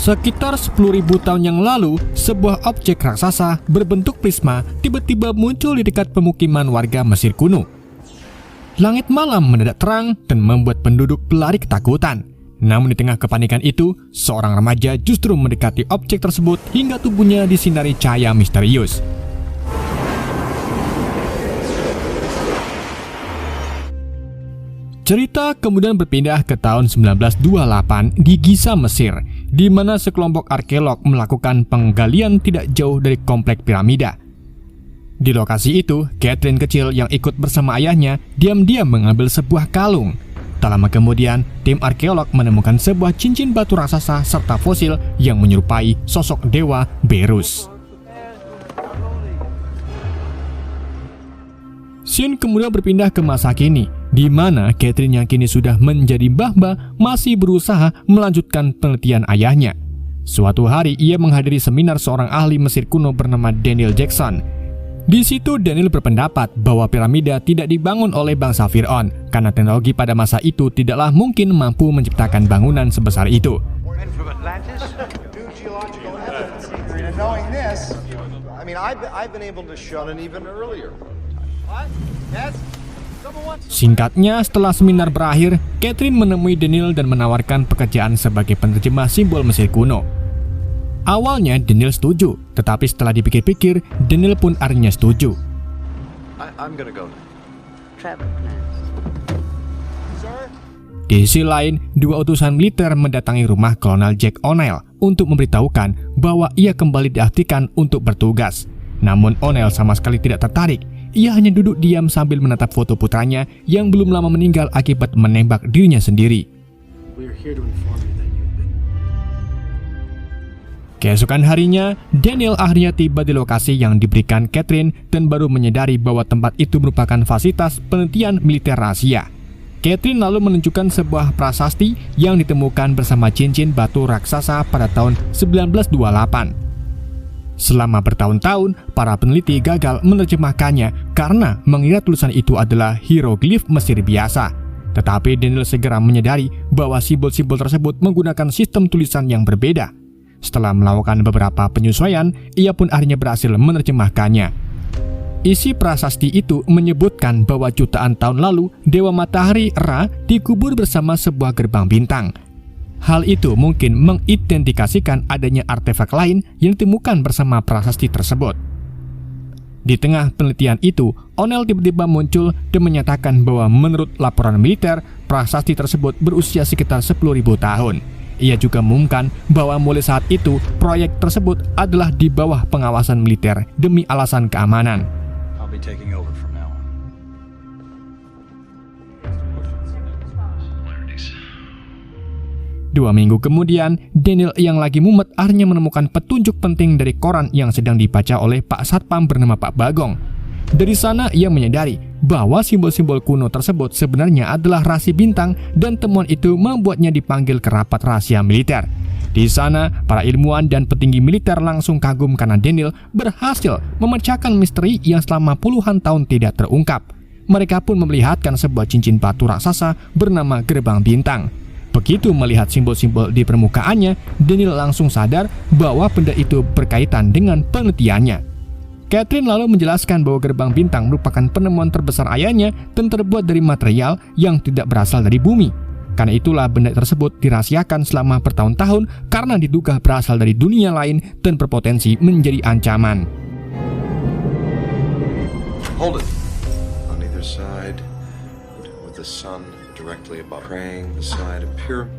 Sekitar 10.000 tahun yang lalu, sebuah objek raksasa berbentuk prisma tiba-tiba muncul di dekat pemukiman warga Mesir kuno. Langit malam mendadak terang dan membuat penduduk berlari ketakutan. Namun di tengah kepanikan itu, seorang remaja justru mendekati objek tersebut hingga tubuhnya disinari cahaya misterius. Cerita kemudian berpindah ke tahun 1928 di Giza, Mesir, di mana sekelompok arkeolog melakukan penggalian tidak jauh dari kompleks piramida. Di lokasi itu, Catherine kecil yang ikut bersama ayahnya diam-diam mengambil sebuah kalung. Tak lama kemudian, tim arkeolog menemukan sebuah cincin batu raksasa serta fosil yang menyerupai sosok dewa Berus. Scene kemudian berpindah ke masa kini, di mana Catherine yang kini sudah menjadi mbah-mbah masih berusaha melanjutkan penelitian ayahnya. Suatu hari ia menghadiri seminar seorang ahli Mesir kuno bernama Daniel Jackson. Di situ Daniel berpendapat bahwa piramida tidak dibangun oleh bangsa Fir'aun karena teknologi pada masa itu tidaklah mungkin mampu menciptakan bangunan sebesar itu. Singkatnya, setelah seminar berakhir, Catherine menemui Daniel dan menawarkan pekerjaan sebagai penerjemah simbol Mesir kuno. Awalnya Daniel setuju, tetapi setelah dipikir-pikir, Daniel pun akhirnya setuju. Di sisi lain, dua utusan militer mendatangi rumah Kolonel Jack O'Neill untuk memberitahukan bahwa ia kembali diaktifkan untuk bertugas. Namun O'Neill sama sekali tidak tertarik. Ia hanya duduk diam sambil menatap foto putranya yang belum lama meninggal akibat menembak dirinya sendiri. Keesokan harinya, Daniel akhirnya tiba di lokasi yang diberikan Catherine dan baru menyadari bahwa tempat itu merupakan fasilitas penelitian militer rahasia. Catherine lalu menunjukkan sebuah prasasti yang ditemukan bersama cincin batu raksasa pada tahun 1928. Selama bertahun-tahun, para peneliti gagal menerjemahkannya karena mengira tulisan itu adalah hieroglif Mesir biasa. Tetapi Daniel segera menyadari bahwa simbol-simbol tersebut menggunakan sistem tulisan yang berbeda. Setelah melakukan beberapa penyesuaian, ia pun akhirnya berhasil menerjemahkannya. Isi prasasti itu menyebutkan bahwa jutaan tahun lalu, Dewa Matahari Ra dikubur bersama sebuah gerbang bintang. Hal itu mungkin mengidentifikasikan adanya artefak lain yang ditemukan bersama prasasti tersebut. Di tengah penelitian itu, O'Neill tiba-tiba muncul dan menyatakan bahwa menurut laporan militer, prasasti tersebut berusia sekitar 10.000 tahun. Ia juga mengumumkan bahwa mulai saat itu, proyek tersebut adalah di bawah pengawasan militer demi alasan keamanan. 2 minggu kemudian, Daniel yang lagi mumet akhirnya menemukan petunjuk penting dari koran yang sedang dibaca oleh Pak Satpam bernama Pak Bagong. Dari sana ia menyadari bahwa simbol-simbol kuno tersebut sebenarnya adalah rasi bintang dan temuan itu membuatnya dipanggil ke rapat rahasia militer. Di sana, para ilmuwan dan petinggi militer langsung kagum karena Daniel berhasil memecahkan misteri yang selama puluhan tahun tidak terungkap. Mereka pun memperlihatkan sebuah cincin batu raksasa bernama Gerbang Bintang. Begitu melihat simbol-simbol di permukaannya, Daniel langsung sadar bahwa benda itu berkaitan dengan penelitiannya. Catherine lalu menjelaskan bahwa Gerbang Bintang merupakan penemuan terbesar ayahnya dan terbuat dari material yang tidak berasal dari bumi. Karena itulah benda tersebut dirahasiakan selama bertahun-tahun karena diduga berasal dari dunia lain dan berpotensi menjadi ancaman. Hold it. On either side, with the sun.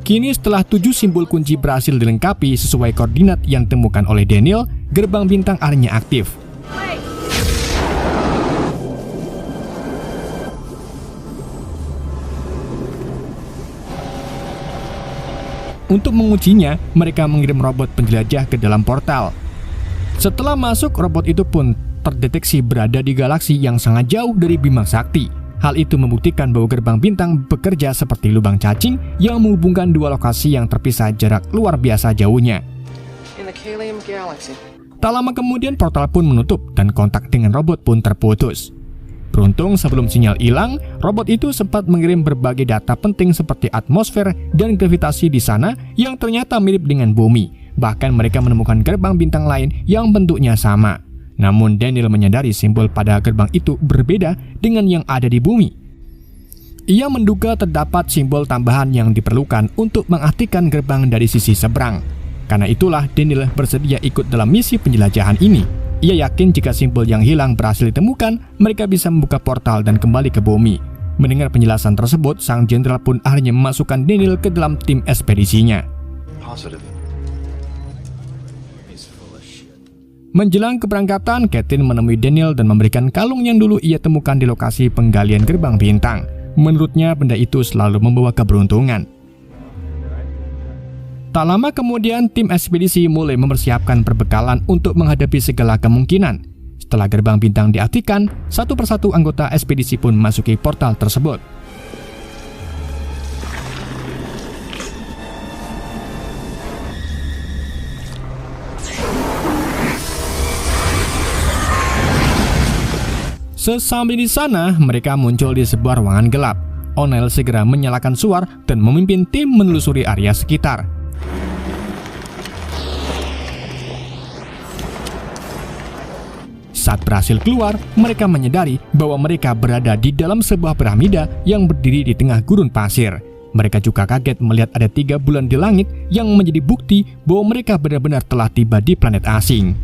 Kini setelah 7 simbol kunci berhasil dilengkapi sesuai koordinat yang ditemukan oleh Daniel, Gerbang Bintang akhirnya aktif. Untuk mengujinya, mereka mengirim robot penjelajah ke dalam portal. Setelah masuk, robot itu pun terdeteksi berada di galaksi yang sangat jauh dari Bima Sakti. Hal itu membuktikan bahwa Gerbang Bintang bekerja seperti lubang cacing yang menghubungkan dua lokasi yang terpisah jarak luar biasa jauhnya. Tak lama kemudian portal pun menutup dan kontak dengan robot pun terputus. Beruntung sebelum sinyal hilang, robot itu sempat mengirim berbagai data penting seperti atmosfer dan gravitasi di sana yang ternyata mirip dengan bumi. Bahkan mereka menemukan gerbang bintang lain yang bentuknya sama. Namun Daniel menyadari simbol pada gerbang itu berbeda dengan yang ada di bumi. Ia menduga terdapat simbol tambahan yang diperlukan untuk mengaktifkan gerbang dari sisi seberang. Karena itulah Daniel bersedia ikut dalam misi penjelajahan ini. Ia yakin jika simbol yang hilang berhasil ditemukan, mereka bisa membuka portal dan kembali ke bumi. Mendengar penjelasan tersebut, sang jenderal pun akhirnya memasukkan Daniel ke dalam tim ekspedisinya. Menjelang keberangkatan, Catherine menemui Daniel dan memberikan kalung yang dulu ia temukan di lokasi penggalian gerbang bintang. Menurutnya, benda itu selalu membawa keberuntungan. Tak lama kemudian, tim ekspedisi mulai mempersiapkan perbekalan untuk menghadapi segala kemungkinan. Setelah gerbang bintang diaktifkan, satu persatu anggota ekspedisi pun memasuki portal tersebut. Sesampai di sana, mereka muncul di sebuah ruangan gelap. O'Neill segera menyalakan suar dan memimpin tim menelusuri area sekitar. Saat berhasil keluar, mereka menyadari bahwa mereka berada di dalam sebuah piramida yang berdiri di tengah gurun pasir. Mereka juga kaget melihat ada 3 bulan di langit yang menjadi bukti bahwa mereka benar-benar telah tiba di planet asing.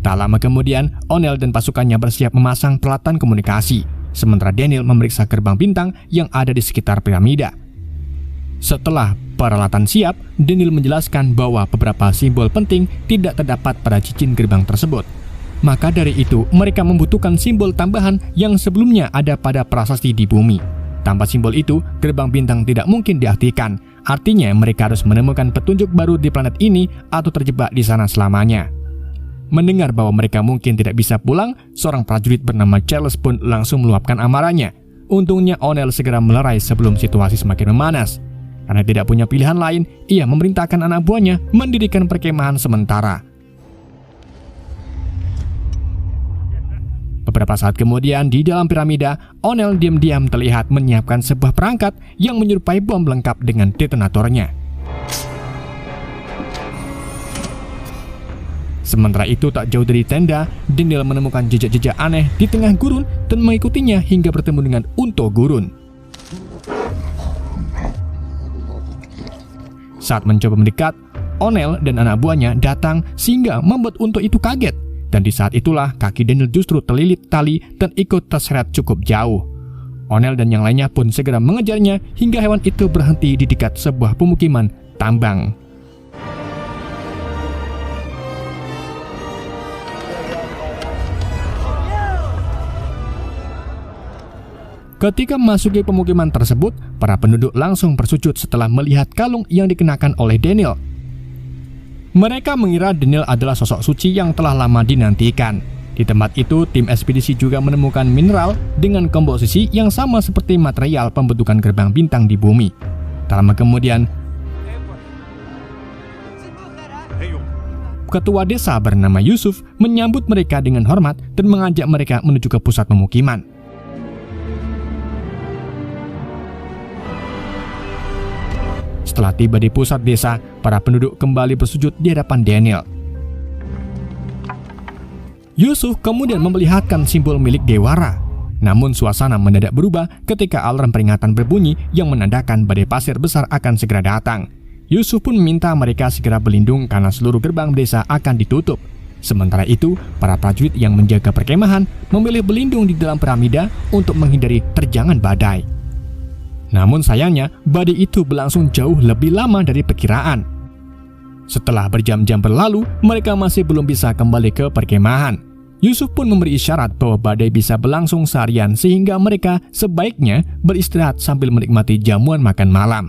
Tak lama kemudian, O'Neill dan pasukannya bersiap memasang peralatan komunikasi, sementara Daniel memeriksa gerbang bintang yang ada di sekitar piramida. Setelah peralatan siap, Daniel menjelaskan bahwa beberapa simbol penting tidak terdapat pada cincin gerbang tersebut. Maka dari itu, mereka membutuhkan simbol tambahan yang sebelumnya ada pada prasasti di bumi. Tanpa simbol itu, gerbang bintang tidak mungkin diaktifkan. Artinya, mereka harus menemukan petunjuk baru di planet ini atau terjebak di sana selamanya. Mendengar bahwa mereka mungkin tidak bisa pulang, seorang prajurit bernama Charles pun langsung meluapkan amarahnya. Untungnya O'Neill segera melerai sebelum situasi semakin memanas. Karena tidak punya pilihan lain, ia memerintahkan anak buahnya mendirikan perkemahan sementara. Beberapa saat kemudian, di dalam piramida, O'Neill diam-diam terlihat menyiapkan sebuah perangkat yang menyerupai bom lengkap dengan detonatornya. Sementara itu, tak jauh dari tenda, Daniel menemukan jejak-jejak aneh di tengah gurun dan mengikutinya hingga bertemu dengan unta gurun. Saat mencoba mendekat, O'Neill dan anak buahnya datang sehingga membuat unta itu kaget. Dan di saat itulah kaki Daniel justru terlilit tali dan ikut terseret cukup jauh. O'Neill dan yang lainnya pun segera mengejarnya hingga hewan itu berhenti di dekat sebuah pemukiman tambang. Ketika memasuki pemukiman tersebut, para penduduk langsung bersujud setelah melihat kalung yang dikenakan oleh Daniel. Mereka mengira Daniel adalah sosok suci yang telah lama dinantikan. Di tempat itu, tim ekspedisi juga menemukan mineral dengan komposisi yang sama seperti material pembentukan gerbang bintang di bumi. Tak lama kemudian, ketua desa bernama Yusuf menyambut mereka dengan hormat dan mengajak mereka menuju ke pusat pemukiman. Setelah tiba di pusat desa, para penduduk kembali bersujud di hadapan Daniel. Yusuf kemudian memperlihatkan simbol milik Dewara. Namun suasana mendadak berubah ketika alarm peringatan berbunyi yang menandakan badai pasir besar akan segera datang. Yusuf pun meminta mereka segera berlindung karena seluruh gerbang desa akan ditutup. Sementara itu, para prajurit yang menjaga perkemahan memilih berlindung di dalam piramida untuk menghindari terjangan badai. Namun sayangnya, badai itu berlangsung jauh lebih lama dari perkiraan. Setelah berjam-jam berlalu, mereka masih belum bisa kembali ke perkemahan. Yusuf pun memberi isyarat bahwa badai bisa berlangsung seharian sehingga mereka sebaiknya beristirahat sambil menikmati jamuan makan malam.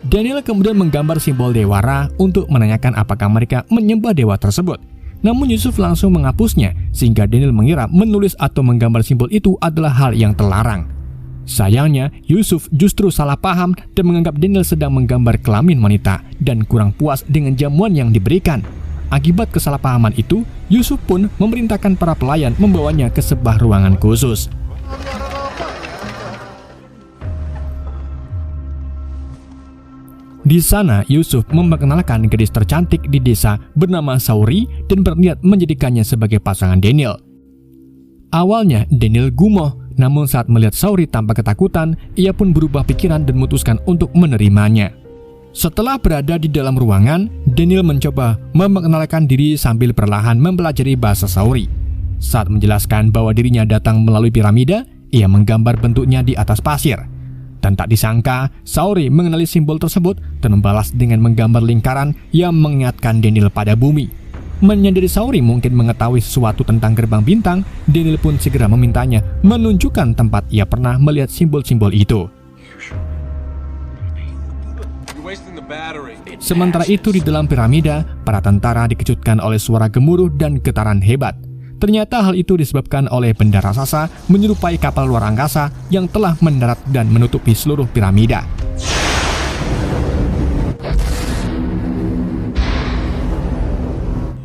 Daniel kemudian menggambar simbol Dewara untuk menanyakan apakah mereka menyembah dewa tersebut. Namun Yusuf langsung menghapusnya, sehingga Daniel mengira menulis atau menggambar simbol itu adalah hal yang terlarang. Sayangnya, Yusuf justru salah paham dan menganggap Daniel sedang menggambar kelamin wanita dan kurang puas dengan jamuan yang diberikan. Akibat kesalahpahaman itu, Yusuf pun memerintahkan para pelayan membawanya ke sebuah ruangan khusus. Di sana, Yusuf memperkenalkan gadis tercantik di desa bernama Saori dan berniat menjadikannya sebagai pasangan Daniel. Awalnya, Daniel gumoh, namun saat melihat Saori tanpa ketakutan, ia pun berubah pikiran dan memutuskan untuk menerimanya. Setelah berada di dalam ruangan, Daniel mencoba memperkenalkan diri sambil perlahan mempelajari bahasa Saori. Saat menjelaskan bahwa dirinya datang melalui piramida, ia menggambar bentuknya di atas pasir. Dan tak disangka, Saori mengenali simbol tersebut dan membalas dengan menggambar lingkaran yang mengingatkan Daniel pada bumi. Menyadari Saori mungkin mengetahui sesuatu tentang gerbang bintang, Daniel pun segera memintanya menunjukkan tempat ia pernah melihat simbol-simbol itu. Sementara itu di dalam piramida, para tentara dikejutkan oleh suara gemuruh dan getaran hebat. Ternyata hal itu disebabkan oleh benda raksasa menyerupai kapal luar angkasa yang telah mendarat dan menutupi seluruh piramida.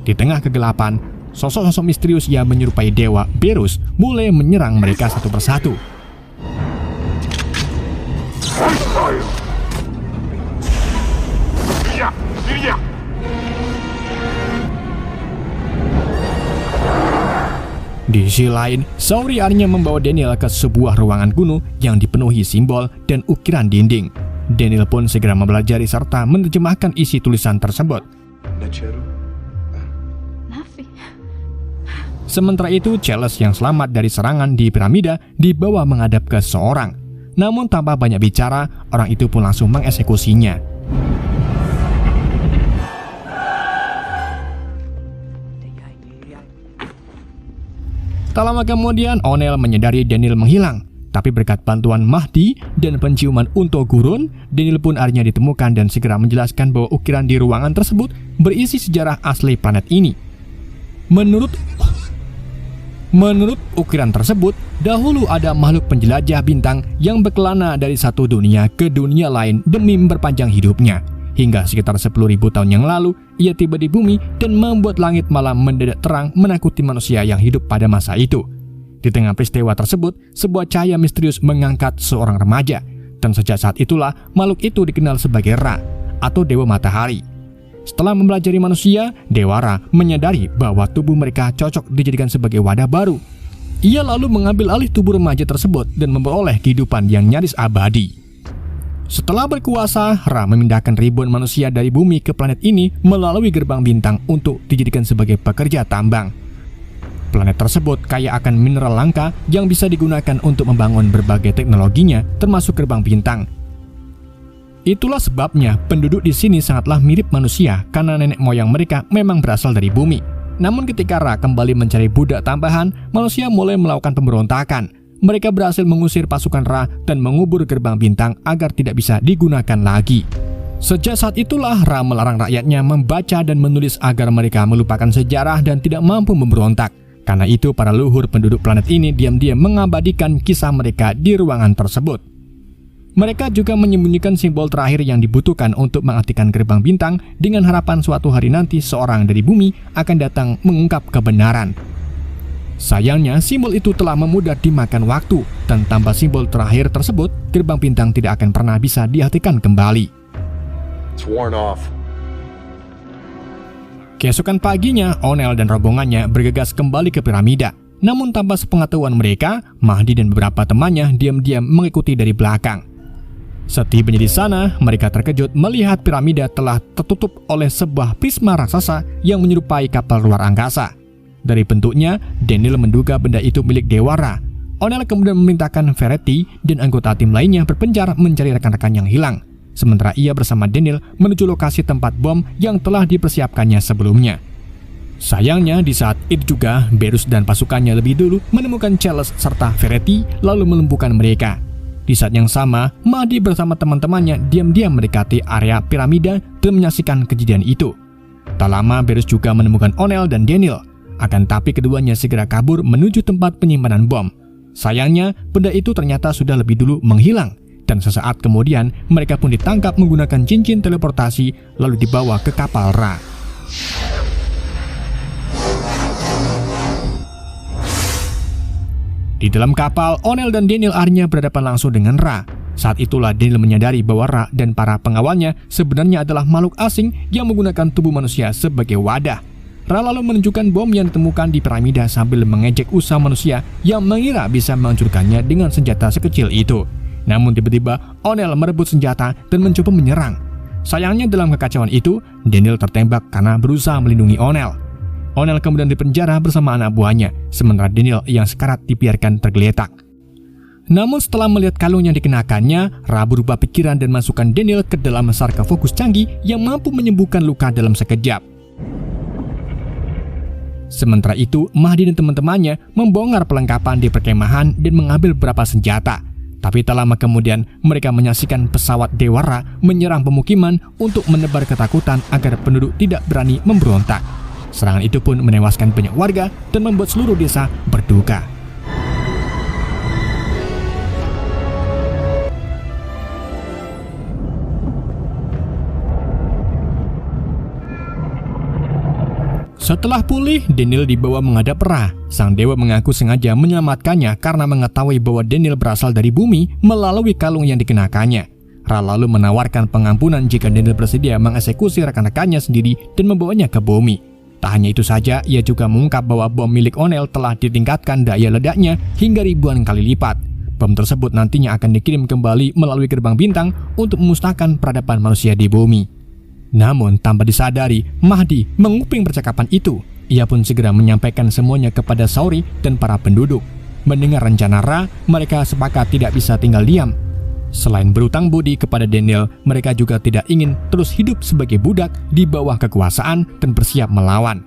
Di tengah kegelapan, sosok-sosok misterius yang menyerupai dewa Berus mulai menyerang mereka satu persatu. Di sisi lain, Saori akhirnya membawa Daniel ke sebuah ruangan kuno yang dipenuhi simbol dan ukiran dinding. Daniel pun segera mempelajari serta menerjemahkan isi tulisan tersebut. Sementara itu, Charles yang selamat dari serangan di piramida dibawa menghadap ke seorang. Namun tanpa banyak bicara, orang itu pun langsung mengeksekusinya. Tak lama kemudian, O'Neill menyadari Daniel menghilang. Tapi berkat bantuan Mahdi dan penciuman Unto Gurun, Daniel pun akhirnya ditemukan dan segera menjelaskan bahwa ukiran di ruangan tersebut berisi sejarah asli planet ini. Menurut ukiran tersebut, dahulu ada makhluk penjelajah bintang yang berkelana dari satu dunia ke dunia lain demi memperpanjang hidupnya. Hingga sekitar 10.000 tahun yang lalu, ia tiba di bumi dan membuat langit malam mendadak terang menakuti manusia yang hidup pada masa itu. Di tengah peristiwa tersebut, sebuah cahaya misterius mengangkat seorang remaja. Dan sejak saat itulah, makhluk itu dikenal sebagai Ra, atau Dewa Matahari. Setelah mempelajari manusia, Dewa Ra menyadari bahwa tubuh mereka cocok dijadikan sebagai wadah baru. Ia lalu mengambil alih tubuh remaja tersebut dan memperoleh kehidupan yang nyaris abadi. Setelah berkuasa, Ra memindahkan ribuan manusia dari bumi ke planet ini melalui gerbang bintang untuk dijadikan sebagai pekerja tambang. Planet tersebut kaya akan mineral langka yang bisa digunakan untuk membangun berbagai teknologinya, termasuk gerbang bintang. Itulah sebabnya penduduk di sini sangatlah mirip manusia karena nenek moyang mereka memang berasal dari bumi. Namun ketika Ra kembali mencari budak tambahan, manusia mulai melakukan pemberontakan. Mereka berhasil mengusir pasukan Ra dan mengubur gerbang bintang agar tidak bisa digunakan lagi. Sejak saat itulah Ra melarang rakyatnya membaca dan menulis agar mereka melupakan sejarah dan tidak mampu memberontak. Karena itu para leluhur penduduk planet ini diam-diam mengabadikan kisah mereka di ruangan tersebut. Mereka juga menyembunyikan simbol terakhir yang dibutuhkan untuk mengaktifkan gerbang bintang dengan harapan suatu hari nanti seorang dari bumi akan datang mengungkap kebenaran. Sayangnya, simbol itu telah memudar dimakan waktu, dan tanpa simbol terakhir tersebut, gerbang bintang tidak akan pernah bisa diaktifkan kembali. Keesokan paginya, O'Neill dan rombongannya bergegas kembali ke piramida. Namun tanpa sepengetahuan mereka, Mahdi dan beberapa temannya diam-diam mengikuti dari belakang. Setibanya di sana, mereka terkejut melihat piramida telah tertutup oleh sebuah prisma raksasa yang menyerupai kapal luar angkasa. Dari bentuknya, Daniel menduga benda itu milik Dewa Ra. O'Neill kemudian memerintahkan Ferretti dan anggota tim lainnya berpencar mencari rekan-rekan yang hilang. Sementara ia bersama Daniel menuju lokasi tempat bom yang telah dipersiapkannya sebelumnya. Sayangnya, di saat itu juga, Berus dan pasukannya lebih dulu menemukan Charles serta Ferretti lalu melumpuhkan mereka. Di saat yang sama, Mahdi bersama teman-temannya diam-diam mendekati area piramida dan menyaksikan kejadian itu. Tak lama, Berus juga menemukan O'Neill dan Daniel. Akan tapi keduanya segera kabur menuju tempat penyimpanan bom. Sayangnya, benda itu ternyata sudah lebih dulu menghilang. Dan sesaat kemudian, mereka pun ditangkap menggunakan cincin teleportasi lalu dibawa ke kapal Ra. Di dalam kapal, O'Neill dan Daniel akhirnya berhadapan langsung dengan Ra. Saat itulah Daniel menyadari bahwa Ra dan para pengawalnya sebenarnya adalah makhluk asing yang menggunakan tubuh manusia sebagai wadah. Ra lalu menunjukkan bom yang ditemukan di piramida sambil mengejek usaha manusia yang mengira bisa menghancurkannya dengan senjata sekecil itu. Namun tiba-tiba O'Neill merebut senjata dan mencoba menyerang. Sayangnya dalam kekacauan itu, Daniel tertembak karena berusaha melindungi O'Neill. O'Neill kemudian dipenjara bersama anak buahnya, sementara Daniel yang sekarat dibiarkan tergeletak. Namun setelah melihat kalung yang dikenakannya, Ra berubah pikiran dan masukkan Daniel ke dalam sarkofagus canggih yang mampu menyembuhkan luka dalam sekejap. Sementara itu, Mahdi dan teman-temannya membongkar perlengkapan di perkemahan dan mengambil beberapa senjata. Tapi tak lama kemudian, mereka menyaksikan pesawat Dewa Ra menyerang pemukiman untuk menebar ketakutan agar penduduk tidak berani memberontak. Serangan itu pun menewaskan banyak warga dan membuat seluruh desa berduka. Setelah pulih, Daniel dibawa menghadap Ra. Sang dewa mengaku sengaja menyelamatkannya karena mengetahui bahwa Daniel berasal dari bumi melalui kalung yang dikenakannya. Ra lalu menawarkan pengampunan jika Daniel bersedia mengeksekusi rekan-rekannya sendiri dan membawanya ke bumi. Tak hanya itu saja, ia juga mengungkap bahwa bom milik O'Neill telah ditingkatkan daya ledaknya hingga ribuan kali lipat. Bom tersebut nantinya akan dikirim kembali melalui gerbang bintang untuk memusnahkan peradaban manusia di bumi. Namun tanpa disadari, Mahdi menguping percakapan itu. Ia pun segera menyampaikan semuanya kepada Saori dan para penduduk. Mendengar rencana Ra, mereka sepakat tidak bisa tinggal diam. Selain berutang budi kepada Daniel, mereka juga tidak ingin terus hidup sebagai budak di bawah kekuasaan dan bersiap melawan.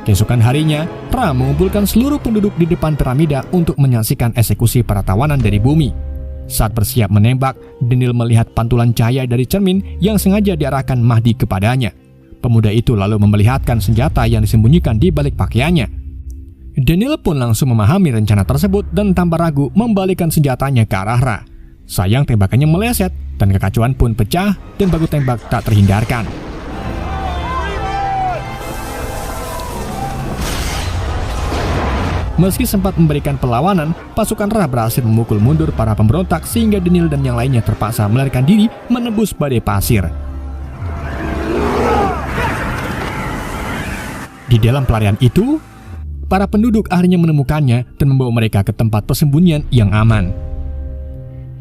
Keesokan harinya, Ra mengumpulkan seluruh penduduk di depan piramida untuk menyaksikan eksekusi para tawanan dari bumi. Saat bersiap menembak, Daniel melihat pantulan cahaya dari cermin yang sengaja diarahkan Mahdi kepadanya. Pemuda itu lalu memperlihatkan senjata yang disembunyikan di balik pakaiannya. Daniel pun langsung memahami rencana tersebut dan tanpa ragu membalikkan senjatanya ke arah Ra. Sayang tembakannya meleset dan kekacauan pun pecah dan baku tembak tak terhindarkan. Meski sempat memberikan perlawanan, pasukan Ra berhasil memukul mundur para pemberontak sehingga Daniel dan yang lainnya terpaksa melarikan diri menembus badai pasir. Di dalam pelarian itu, para penduduk akhirnya menemukannya dan membawa mereka ke tempat persembunyian yang aman.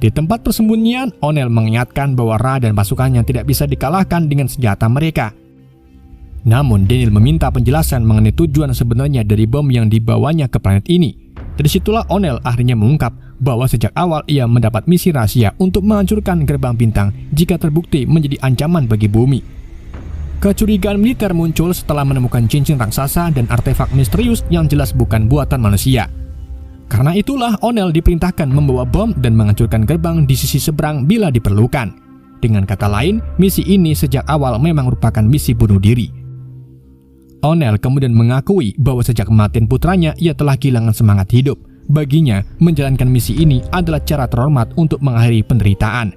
Di tempat persembunyian, O'Neill mengingatkan bahwa Ra dan pasukannya tidak bisa dikalahkan dengan senjata mereka. Namun Daniel meminta penjelasan mengenai tujuan sebenarnya dari bom yang dibawanya ke planet ini. Dari situlah O'Neill akhirnya mengungkap bahwa sejak awal ia mendapat misi rahasia untuk menghancurkan gerbang bintang jika terbukti menjadi ancaman bagi bumi. Kecurigaan militer muncul setelah menemukan cincin raksasa dan artefak misterius yang jelas bukan buatan manusia. Karena itulah O'Neill diperintahkan membawa bom dan menghancurkan gerbang di sisi seberang bila diperlukan. Dengan kata lain, misi ini sejak awal memang merupakan misi bunuh diri. O'Neill kemudian mengakui bahwa sejak kematian putranya ia telah kehilangan semangat hidup. Baginya, menjalankan misi ini adalah cara terhormat untuk mengakhiri penderitaan.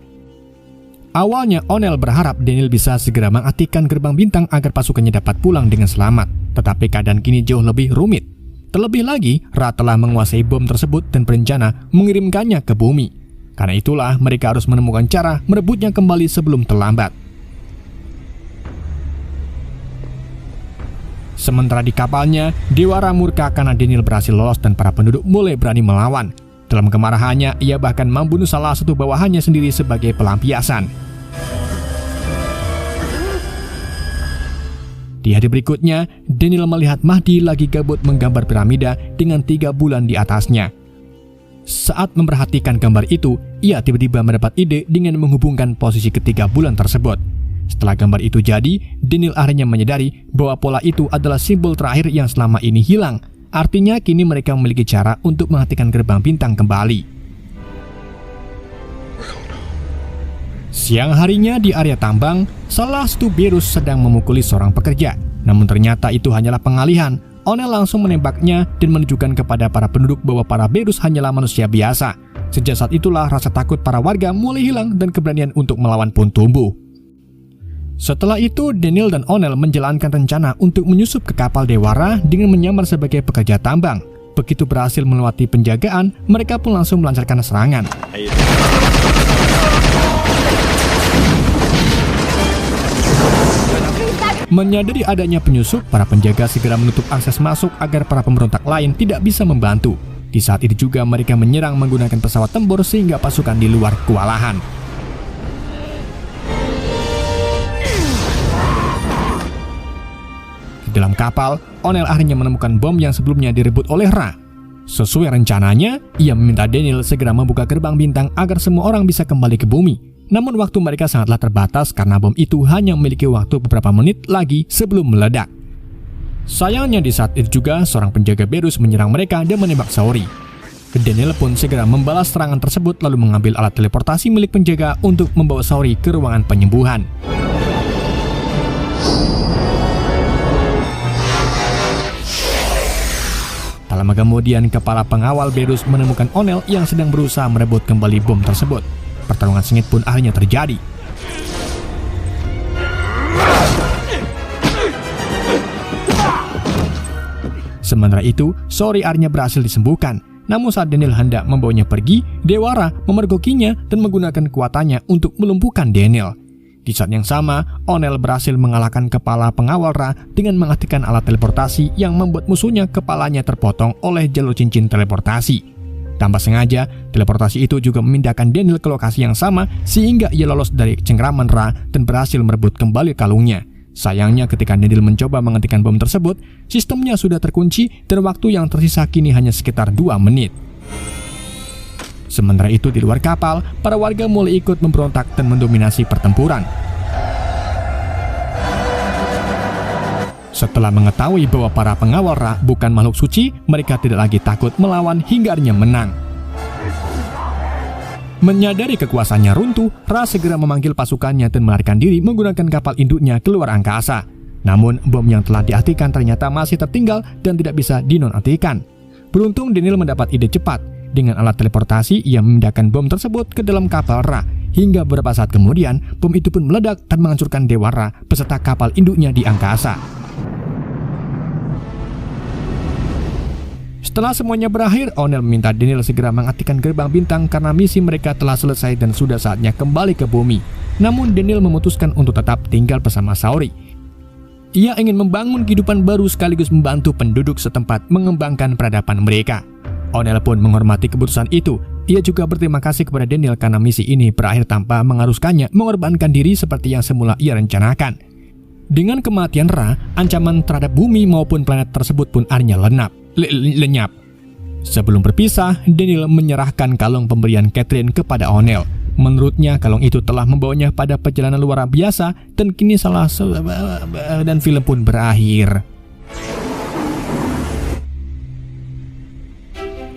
Awalnya O'Neill berharap Daniel bisa segera mengaktifkan gerbang bintang agar pasukannya dapat pulang dengan selamat. Tetapi keadaan kini jauh lebih rumit. Terlebih lagi, Ra telah menguasai bom tersebut dan berencana mengirimkannya ke bumi. Karena itulah mereka harus menemukan cara merebutnya kembali sebelum terlambat. Sementara di kapalnya, Dewa Ra murka karena Daniel berhasil lolos dan para penduduk mulai berani melawan. Dalam kemarahannya, ia bahkan membunuh salah satu bawahannya sendiri sebagai pelampiasan. Di hari berikutnya, Daniel melihat Mahdi lagi gabut menggambar piramida dengan 3 bulan di atasnya. Saat memperhatikan gambar itu, ia tiba-tiba mendapat ide dengan menghubungkan posisi ketiga bulan tersebut. Setelah gambar itu jadi, Daniel akhirnya menyadari bahwa pola itu adalah simbol terakhir yang selama ini hilang. Artinya kini mereka memiliki cara untuk menghentikan gerbang bintang kembali. Siang harinya di area tambang, salah satu Berus sedang memukuli seorang pekerja. Namun ternyata itu hanyalah pengalihan. O'Neill langsung menembaknya dan menunjukkan kepada para penduduk bahwa para Berus hanyalah manusia biasa. Sejak saat itulah rasa takut para warga mulai hilang dan keberanian untuk melawan pun tumbuh. Setelah itu, Daniel dan O'Neill menjalankan rencana untuk menyusup ke kapal Dewa Ra dengan menyamar sebagai pekerja tambang. Begitu berhasil melewati penjagaan, mereka pun langsung melancarkan serangan. Menyadari adanya penyusup, para penjaga segera menutup akses masuk agar para pemberontak lain tidak bisa membantu. Di saat itu juga mereka menyerang menggunakan pesawat tempur sehingga pasukan di luar kewalahan. Di dalam kapal, O'Neill akhirnya menemukan bom yang sebelumnya direbut oleh Ra. Sesuai rencananya, ia meminta Daniel segera membuka gerbang bintang agar semua orang bisa kembali ke bumi. Namun waktu mereka sangatlah terbatas karena bom itu hanya memiliki waktu beberapa menit lagi sebelum meledak. Sayangnya di saat itu juga seorang penjaga Berus menyerang mereka dan menembak Saori. Daniel pun segera membalas serangan tersebut lalu mengambil alat teleportasi milik penjaga untuk membawa Saori ke ruangan penyembuhan. Tak lama kemudian kepala pengawal Berus menemukan O'Neill yang sedang berusaha merebut kembali bom tersebut. Pertarungan sengit pun akhirnya terjadi. Sementara itu, Saori akhirnya berhasil disembuhkan. Namun saat Daniel hendak membawanya pergi, Dewa Ra memergokinya dan menggunakan kekuatannya untuk melumpuhkan Daniel. Di saat yang sama, O'Neill berhasil mengalahkan kepala pengawal Ra dengan mengaktifkan alat teleportasi yang membuat musuhnya kepalanya terpotong oleh jalur cincin teleportasi. Tanpa sengaja, teleportasi itu juga memindahkan Daniel ke lokasi yang sama sehingga ia lolos dari cengkraman Ra dan berhasil merebut kembali kalungnya. Sayangnya ketika Daniel mencoba menghentikan bom tersebut, sistemnya sudah terkunci dan waktu yang tersisa kini hanya sekitar 2 menit. Sementara itu di luar kapal, para warga mulai ikut memberontak dan mendominasi pertempuran. Setelah mengetahui bahwa para pengawal Ra bukan makhluk suci, mereka tidak lagi takut melawan hingga akhirnya menang. Menyadari kekuasaannya runtuh, Ra segera memanggil pasukannya dan melarikan diri menggunakan kapal induknya keluar angkasa. Namun, bom yang telah diaktifkan ternyata masih tertinggal dan tidak bisa dinonaktifkan. Beruntung Daniel mendapat ide cepat. Dengan alat teleportasi, ia memindahkan bom tersebut ke dalam kapal Ra. Hingga beberapa saat kemudian, bom itu pun meledak dan menghancurkan Dewa Ra beserta kapal induknya di angkasa. Setelah semuanya berakhir, O'Neill meminta Daniel segera mengaktifkan gerbang bintang karena misi mereka telah selesai dan sudah saatnya kembali ke bumi. Namun Daniel memutuskan untuk tetap tinggal bersama Saori. Ia ingin membangun kehidupan baru sekaligus membantu penduduk setempat mengembangkan peradaban mereka. O'Neill pun menghormati keputusan itu. Ia juga berterima kasih kepada Daniel karena misi ini berakhir tanpa mengharuskannya mengorbankan diri seperti yang semula ia rencanakan. Dengan kematian Ra, ancaman terhadap bumi maupun planet tersebut pun akhirnya lenyap. Sebelum berpisah, Daniel menyerahkan kalung pemberian Catherine kepada O'Neill. Menurutnya, kalung itu telah membawanya pada perjalanan luar biasa dan kini dan film pun berakhir.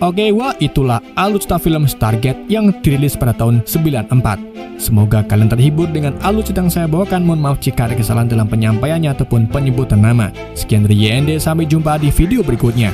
Oke, wah itulah alutsista film Stargate yang dirilis pada tahun 94. Semoga kalian terhibur dengan alutsista yang saya bawakan. Mohon maaf jika ada kesalahan dalam penyampaiannya ataupun penyebutan nama. Sekian dari YND, sampai jumpa di video berikutnya.